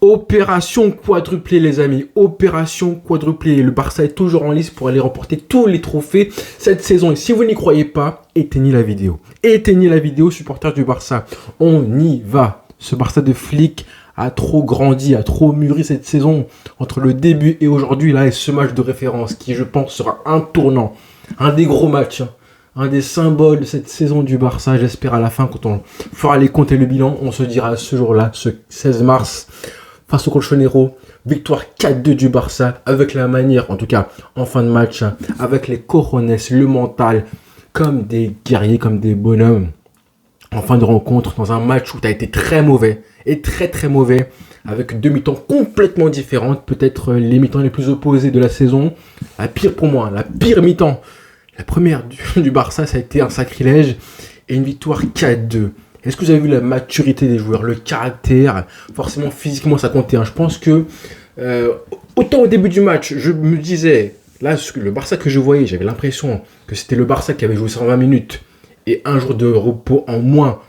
Opération quadruplée les amis, opération quadruplée. Le Barça est toujours en lice pour aller remporter tous les trophées cette saison. Et si vous n'y croyez pas, éteignez la vidéo. Éteignez la vidéo, supporters du Barça. On y va. Ce Barça de flic a trop grandi, a trop mûri cette saison. Entre le début et aujourd'hui, là, est ce match de référence qui, je pense, sera un tournant. Un des gros matchs. Un des symboles de cette saison du Barça. J'espère à la fin, quand on fera les comptes et le bilan, on se dira ce jour-là, ce 16 mars, face au Colchonero, victoire 4-2 du Barça, avec la manière, en tout cas en fin de match, avec les cojones, le mental, comme des guerriers, comme des bonhommes, en fin de rencontre, dans un match où tu as été très mauvais, et très très mauvais, avec deux mi-temps complètement différentes, peut-être les mi-temps les plus opposés de la saison. La pire pour moi, la pire mi-temps, la première du Barça, ça a été un sacrilège, et une victoire 4-2. Est-ce que vous avez vu la maturité des joueurs, le caractère? Forcément, physiquement, ça comptait. Je pense que, autant au début du match, je me disais, là, le Barça que je voyais, j'avais l'impression que c'était le Barça qui avait joué 120 minutes et un jour de repos en moins.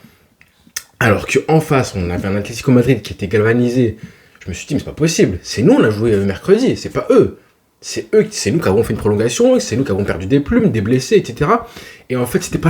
Alors qu'en face, on avait un Atlético Madrid qui était galvanisé. Je me suis dit, mais c'est pas possible. C'est nous, on a joué mercredi, c'est pas eux. C'est nous qui avons fait une prolongation, c'est nous qui avons perdu des plumes, des blessés, etc. Et en fait, c'était pas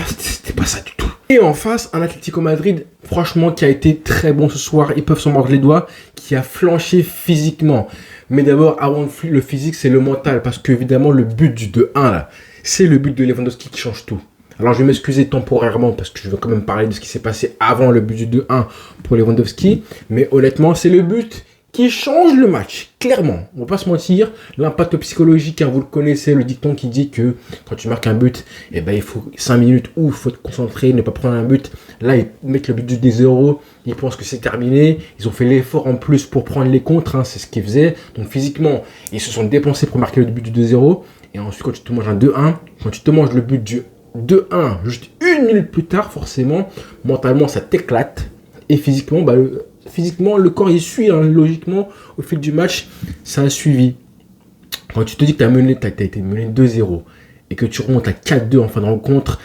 ça du tout. Et en face, un Atlético Madrid, franchement, qui a été très bon ce soir, ils peuvent s'en mordre les doigts, qui a flanché physiquement. Mais d'abord, avant le physique, c'est le mental, parce qu'évidemment, le but du 2-1, là, c'est le but de Lewandowski qui change tout. Alors, je vais m'excuser temporairement, parce que je veux quand même parler de ce qui s'est passé avant le but du 2-1 pour Lewandowski. Mais honnêtement, c'est le but qui change le match, clairement. On va pas se mentir, l'impact psychologique, vous le connaissez, le dicton qui dit que quand tu marques un but, il faut 5 minutes où il faut te concentrer, ne pas prendre un but. Là, ils mettent le but du 0, ils pensent que c'est terminé, ils ont fait l'effort en plus pour prendre les contres, c'est ce qu'ils faisaient. Donc physiquement, ils se sont dépensés pour marquer le but du 2-0. Et ensuite, quand tu te manges un 2-1, quand tu te manges le but du 2-1, juste une minute plus tard, forcément, mentalement, ça t'éclate. Et physiquement, Physiquement, le corps, il suit, logiquement, au fil du match, ça a suivi. Quand tu te dis que tu as été mené 2-0 et que tu remontes à 4-2 en fin de rencontre,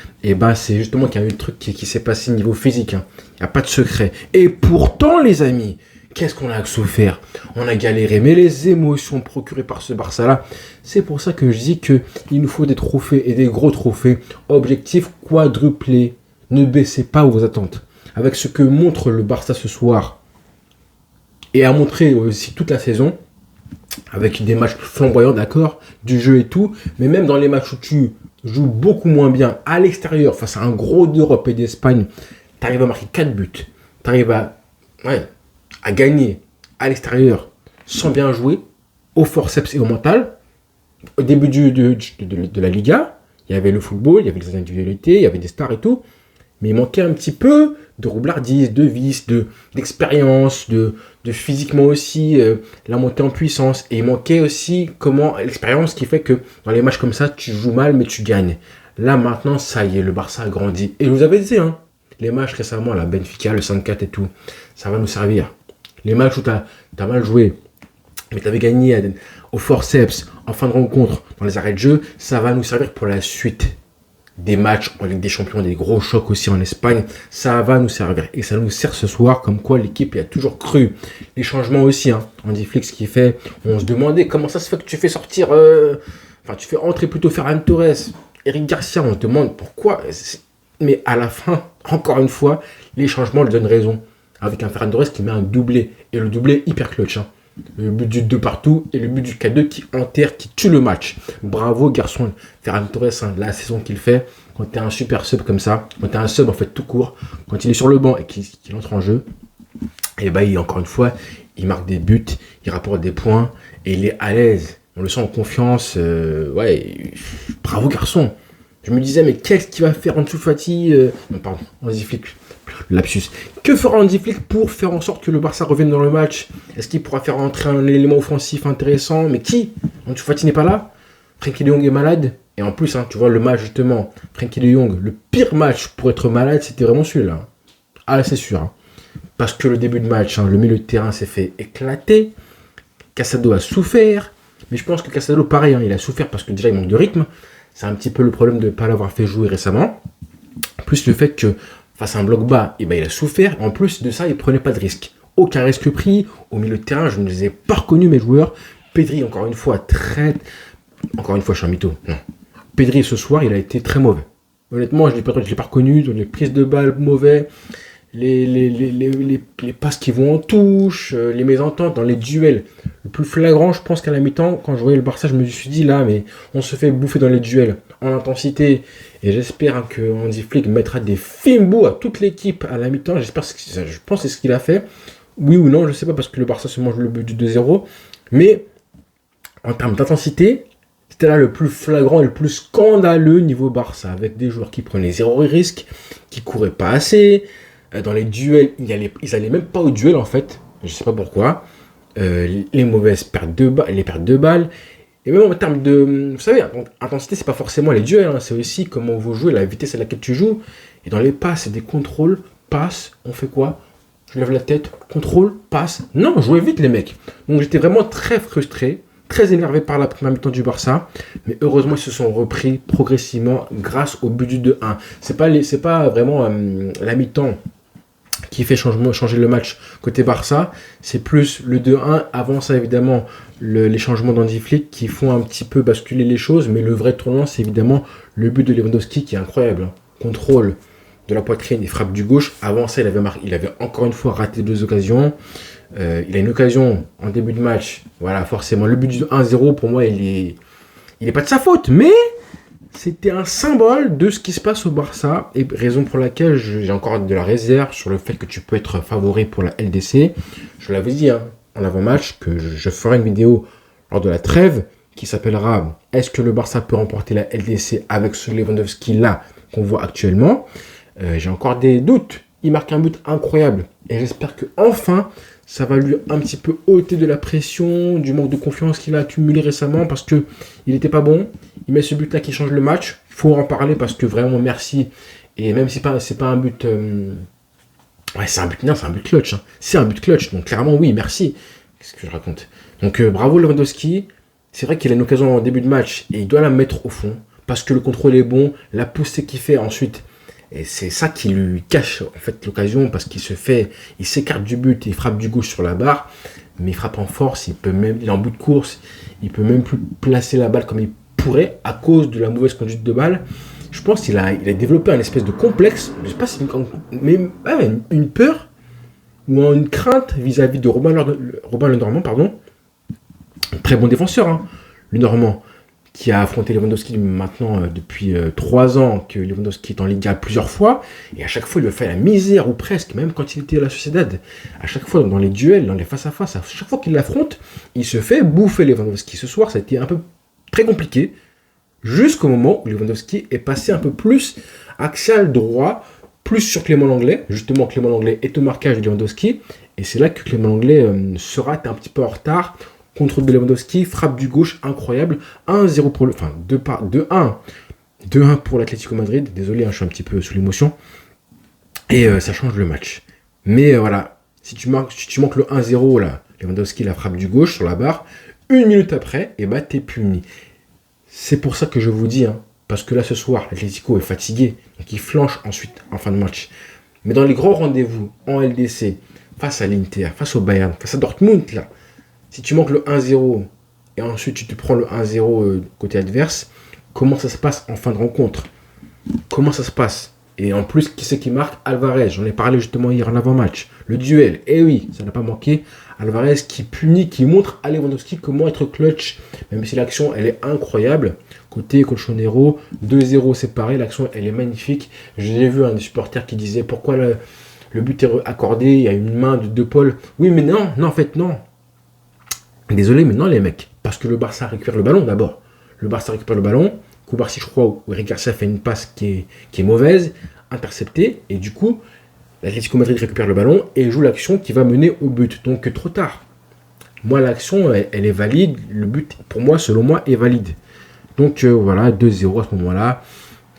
c'est justement qu'il y a eu le truc qui s'est passé niveau physique. Il n'y a pas de secret. Et pourtant, les amis, qu'est-ce qu'on a souffert? On a galéré. Mais les émotions procurées par ce Barça-là, c'est pour ça que je dis qu'il nous faut des trophées et des gros trophées. Objectif quadruplé. Ne baissez pas vos attentes. Avec ce que montre le Barça ce soir, et a montré aussi toute la saison, avec des matchs flamboyants, d'accord, du jeu et tout, mais même dans les matchs où tu joues beaucoup moins bien à l'extérieur, face à un gros d'Europe et d'Espagne, tu arrives à marquer 4 buts, tu arrives à gagner à l'extérieur sans bien jouer, au forceps et au mental. Au début de la Liga, il y avait le football, il y avait les individualités, il y avait des stars et tout, mais il manquait un petit peu de roublardise, de vice, d'expérience, de physiquement aussi, la montée en puissance. Et il manquait aussi l'expérience qui fait que dans les matchs comme ça, tu joues mal, mais tu gagnes. Là, maintenant, ça y est, le Barça a grandi. Et je vous avais dit, les matchs récemment, la Benfica, le 5-4 et tout, ça va nous servir. Les matchs où tu as mal joué, mais tu avais gagné au forceps, en fin de rencontre, dans les arrêts de jeu, ça va nous servir pour la suite des matchs en Ligue des Champions, des gros chocs aussi en Espagne, ça va nous servir. Et ça nous sert ce soir, comme quoi l'équipe y a toujours cru. Les changements aussi, Andy Flick, ce qu'il fait, on se demandait comment ça se fait que tu fais sortir, tu fais entrer plutôt Ferran Torres, Eric Garcia, on se demande pourquoi. Mais à la fin, encore une fois, les changements lui donnent raison. Avec un Ferran Torres qui met un doublé, et le doublé hyper clutch. Le but du 2 partout et le but du 4-2 qui enterre, qui tue le match. Bravo garçon, Ferran Torres, la saison qu'il fait, quand tu es un super sub comme ça, quand tu es un sub en fait tout court, quand il est sur le banc et qu'il entre en jeu, encore une fois, il marque des buts, il rapporte des points et il est à l'aise. On le sent en confiance, bravo garçon. Je me disais, mais qu'est-ce qu'il va faire Ansu Fati Andy Flick, lapsus. Que fera Andy Flick pour faire en sorte que le Barça revienne dans le match? Est-ce qu'il pourra faire entrer un élément offensif intéressant? Mais qui? Ansu Fati n'est pas là. Frenkie de Jong est malade. Et en plus, tu vois le match justement, Frenkie de Jong, le pire match pour être malade, c'était vraiment celui-là. Ah, c'est sûr. Parce que le début de match, le milieu de terrain s'est fait éclater. Casado a souffert. Mais je pense que Casado, pareil, il a souffert parce que déjà il manque de rythme. C'est un petit peu le problème de ne pas l'avoir fait jouer récemment. Plus le fait que face à un bloc bas, il a souffert. En plus de ça, il ne prenait pas de risque. aucun risque pris. Au milieu de terrain, je ne les ai pas reconnus, mes joueurs. Pedri, encore une fois, je suis un mytho. Non. Pedri, ce soir, il a été très mauvais. Honnêtement, je ne l'ai pas reconnu. Dans les prises de balles mauvais, les passes qui vont en touche, les mésententes dans les duels. Le plus flagrant, je pense qu'à la mi-temps, quand je voyais le Barça, je me suis dit là, mais on se fait bouffer dans les duels en intensité. Et j'espère que Hansi Flick mettra des fimbos à toute l'équipe à la mi-temps. Je pense que c'est ce qu'il a fait. Oui ou non, je ne sais pas, parce que le Barça se mange le but du 2-0. Mais en termes d'intensité, c'était là le plus flagrant et le plus scandaleux niveau Barça, avec des joueurs qui prenaient zéro risque, qui couraient pas assez. Dans les duels, ils allaient même pas au duel en fait. Je sais pas pourquoi. Les mauvaises pertes de balles. Et même en termes de... Vous savez, intensité, c'est pas forcément les duels, hein, c'est aussi comment vous jouez, la vitesse à laquelle tu joues. Et dans les passes, c'est des contrôles, passes, on fait quoi? Je lève la tête, contrôle, passe. Non, jouez vite les mecs. Donc j'étais vraiment très frustré, très énervé par la première mi-temps du Barça. Mais heureusement, ils se sont repris progressivement grâce au but du 2-1. C'est pas vraiment la mi-temps qui fait changer le match côté Barça, c'est plus le 2-1. Avant ça, évidemment, les changements d'Hansi Flick qui font un petit peu basculer les choses, mais le vrai tournant, c'est évidemment le but de Lewandowski qui est incroyable. Hein. Contrôle de la poitrine et frappe du gauche. Avant ça, il avait encore une fois raté 2 occasions. Il a une occasion en début de match. Voilà, forcément, le but du 1-0, pour moi, il est pas de sa faute, mais c'était un symbole de ce qui se passe au Barça, et raison pour laquelle j'ai encore de la réserve sur le fait que tu peux être favori pour la LDC. Je l'avais dit en avant-match que je ferai une vidéo lors de la trêve qui s'appellera « Est-ce que le Barça peut remporter la LDC avec ce Lewandowski-là qu'on voit actuellement ?» J'ai encore des doutes. Il marque un but incroyable et j'espère que enfin ça va lui un petit peu ôter de la pression, du manque de confiance qu'il a accumulé récemment parce qu'il n'était pas bon. Il met ce but-là qui change le match. Il faut en parler parce que vraiment merci. Et même si c'est pas un but... Ouais, c'est un but clutch. Hein. C'est un but clutch. Donc clairement, oui, merci. Qu'est-ce que je raconte? Donc bravo Lewandowski. C'est vrai qu'il a une occasion en début de match et il doit la mettre au fond parce que le contrôle est bon. La poussée qu'il fait ensuite... Et c'est ça qui lui cache en fait l'occasion parce qu'il s'écarte du but et il frappe du gauche sur la barre, mais il frappe en force, il est en bout de course, il peut même plus placer la balle comme il pourrait à cause de la mauvaise conduite de balle. Je pense qu'il a développé un espèce de complexe, je sais pas si une peur ou une crainte vis-à-vis de Robin Lenormand, pardon, très bon défenseur, hein, Lenormand, qui a affronté Lewandowski maintenant depuis 3 ans, que Lewandowski est en Liga plusieurs fois, et à chaque fois il lui fait la misère, ou presque, même quand il était à la Sociedad. À chaque fois, dans les duels, dans les face-à-face, à chaque fois qu'il l'affronte, il se fait bouffer Lewandowski. Ce soir, ça a été un peu très compliqué, jusqu'au moment où Lewandowski est passé un peu plus axial droit, plus sur Clément Lenglet. Justement, Clément Lenglet est au marquage de Lewandowski, et c'est là que Clément Lenglet se rate un petit peu en retard. Contrôle de Lewandowski, frappe du gauche, incroyable. 1-0 pour 2-1 pour l'Atlético Madrid. Désolé, je suis un petit peu sous l'émotion. Et ça change le match. Mais voilà, si tu manques le 1-0, là, Lewandowski la frappe du gauche sur la barre, 1 minute après, et bah t'es puni. C'est pour ça que je vous dis, parce que là ce soir, l'Atlético est fatigué, donc il flanche ensuite en fin de match. Mais dans les grands rendez-vous en LDC, face à l'Inter, face au Bayern, face à Dortmund, là, si tu manques le 1-0 et ensuite tu te prends le 1-0 côté adverse, comment ça se passe en fin de rencontre? Comment ça se passe? Et en plus, qui c'est qui marque? Alvarez. J'en ai parlé justement hier en avant-match. Le duel. Et oui, ça n'a pas manqué. Alvarez qui punit, qui montre à Lewandowski comment être clutch. Même si l'action, elle est incroyable. Côté Colchonero, 2-0 séparé. L'action, elle est magnifique. J'ai vu un des supporters qui disait pourquoi le but est accordé. Il y a une main de De Paul. Oui, mais non, en fait, non. Désolé, mais non les mecs, parce que le Barça récupère le ballon d'abord. Le Barça récupère le ballon, Koubarsi je crois, où Eric Garcia fait une passe qui est mauvaise, interceptée, et du coup, l'Atlético Madrid récupère le ballon et joue l'action qui va mener au but. Donc trop tard. Moi l'action, elle est valide, le but pour moi, selon moi, est valide. Donc voilà, 2-0 à ce moment-là,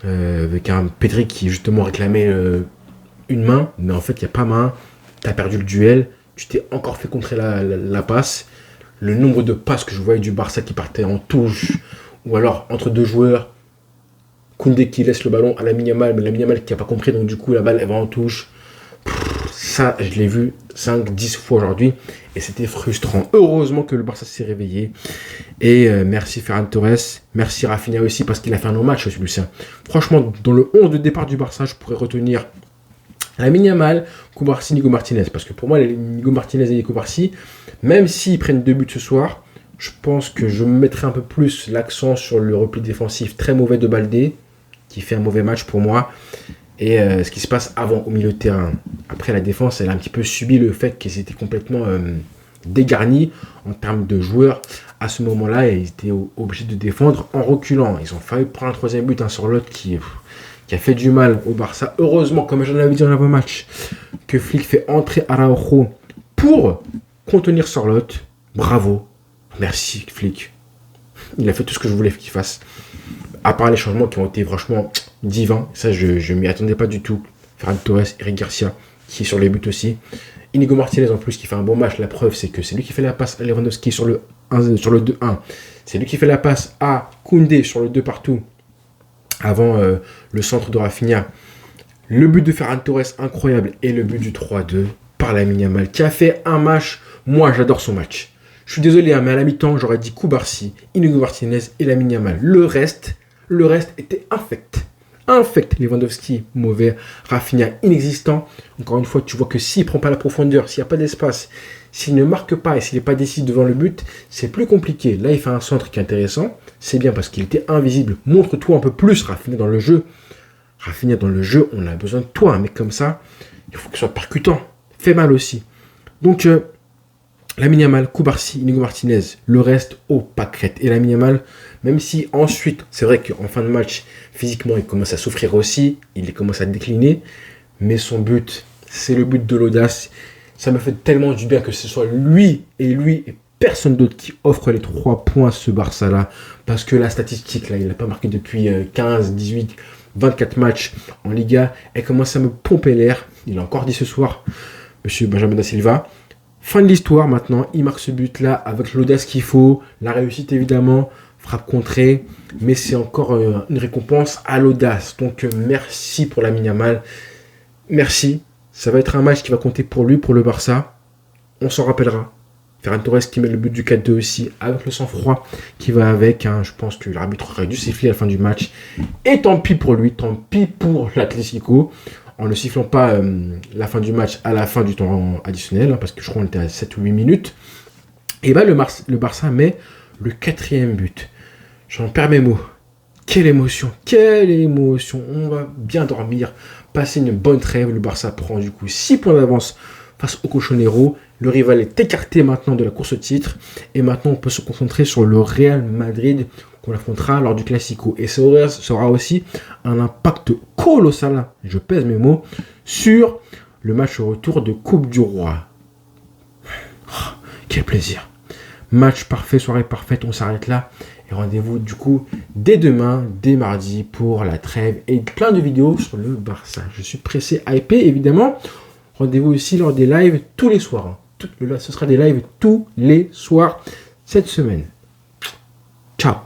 avec un Pedri qui justement réclamait une main, mais en fait il n'y a pas main, tu as perdu le duel, tu t'es encore fait contrer la passe. Le nombre de passes que je voyais du Barça qui partait en touche, ou alors entre deux joueurs, Koundé qui laisse le ballon à Lamine Yamal, mais Lamine Yamal qui n'a pas compris, donc du coup la balle elle va en touche. ça, je l'ai vu 5-10 fois aujourd'hui et c'était frustrant. Heureusement que le Barça s'est réveillé. Et merci Ferran Torres, merci Rafinha aussi parce qu'il a fait un non-match, Lucien. Franchement, dans le 11 de départ du Barça, je pourrais retenir Lamine Yamal, Cubarsí, Nico Martinez. Parce que pour moi, Nico Martinez et Nico Cubarsí, même s'ils prennent 2 buts ce soir, je pense que je mettrai un peu plus l'accent sur le repli défensif très mauvais de Baldé, qui fait un mauvais match pour moi. Et ce qui se passe avant au milieu de terrain. Après, la défense, elle a un petit peu subi le fait qu'ils étaient complètement dégarnis en termes de joueurs. À ce moment-là, ils étaient obligés de défendre en reculant. Ils ont failli prendre un 3e but sur l'autre qui a fait du mal au Barça. Heureusement, comme j'en avais dit en avant-match, que Flick fait entrer Araujo pour contenir Sorloth. Bravo. Merci, Flick. Il a fait tout ce que je voulais qu'il fasse. À part les changements qui ont été franchement divins. Ça, je ne m'y attendais pas du tout. Ferran Torres, Eric Garcia, qui est sur les buts aussi. Inigo Martinez, en plus, qui fait un bon match. La preuve, c'est que c'est lui qui fait la passe à Lewandowski sur le 2-1. C'est lui qui fait la passe à Koundé sur le 2 partout. Avant le centre de Rafinha. Le but de Ferran Torres, incroyable. Et le but du 3-2 par Lamine Yamal, qui a fait un match. Moi, j'adore son match. Je suis désolé, mais à la mi-temps, j'aurais dit Cubarsí, Inigo Martinez et Lamine Yamal. Le reste était infect. Infect. Lewandowski, mauvais. Rafinha, inexistant. Encore une fois, tu vois que s'il ne prend pas la profondeur, s'il n'y a pas d'espace, s'il ne marque pas et s'il n'est pas décidé devant le but, c'est plus compliqué. Là, il fait un centre qui est intéressant. C'est bien parce qu'il était invisible. Montre-toi un peu plus, Rafinha, dans le jeu. Rafinha, dans le jeu, on a besoin de toi. Un mec comme ça, il faut qu'il soit percutant. Fait mal aussi. Donc, Lamine Yamal, Cubarsí, Inigo Martinez, le reste au pâquerette. Et Lamine Yamal, même si ensuite, c'est vrai qu'en fin de match, physiquement, il commence à souffrir aussi, il commence à décliner, mais son but, c'est le but de l'audace. Ça me fait tellement du bien que ce soit lui et personne d'autre qui offre les 3 points à ce Barça-là, parce que la statistique, là, il n'a pas marqué depuis 15, 18, 24 matchs en Liga, elle commence à me pomper l'air. Il a encore dit ce soir, monsieur Benjamin Da Silva. Fin de l'histoire maintenant, il marque ce but-là avec l'audace qu'il faut, la réussite évidemment, frappe contrée, mais c'est encore une récompense à l'audace. Donc merci pour Lamine Yamal, merci. Ça va être un match qui va compter pour lui, pour le Barça. On s'en rappellera. Ferran Torres qui met le but du 4-2 aussi, avec le sang-froid qui va avec. Je pense que l'arbitre aurait dû siffler à la fin du match. Et tant pis pour lui, tant pis pour l'Atlético. En ne sifflant pas la fin du match à la fin du temps additionnel, parce que je crois qu'on était à 7 ou 8 minutes. Et bien le Barça met le 4e but. J'en perds mes mots. Quelle émotion, quelle émotion. On va bien dormir, passer une bonne trêve. Le Barça prend du coup 6 points d'avance face au Cochonero. Le rival est écarté maintenant de la course au titre. Et maintenant, on peut se concentrer sur le Real Madrid qu'on affrontera lors du Classico. Et ça aura aussi un impact colossal, je pèse mes mots, sur le match retour de Coupe du Roi. Oh, quel plaisir. Match parfait, soirée parfaite, on s'arrête là. Et rendez-vous du coup dès demain, dès mardi pour la trêve et plein de vidéos sur le Barça. Je suis pressé, hypé évidemment. Rendez-vous aussi lors des lives tous les soirs. Ce sera des lives tous les soirs cette semaine. Ciao.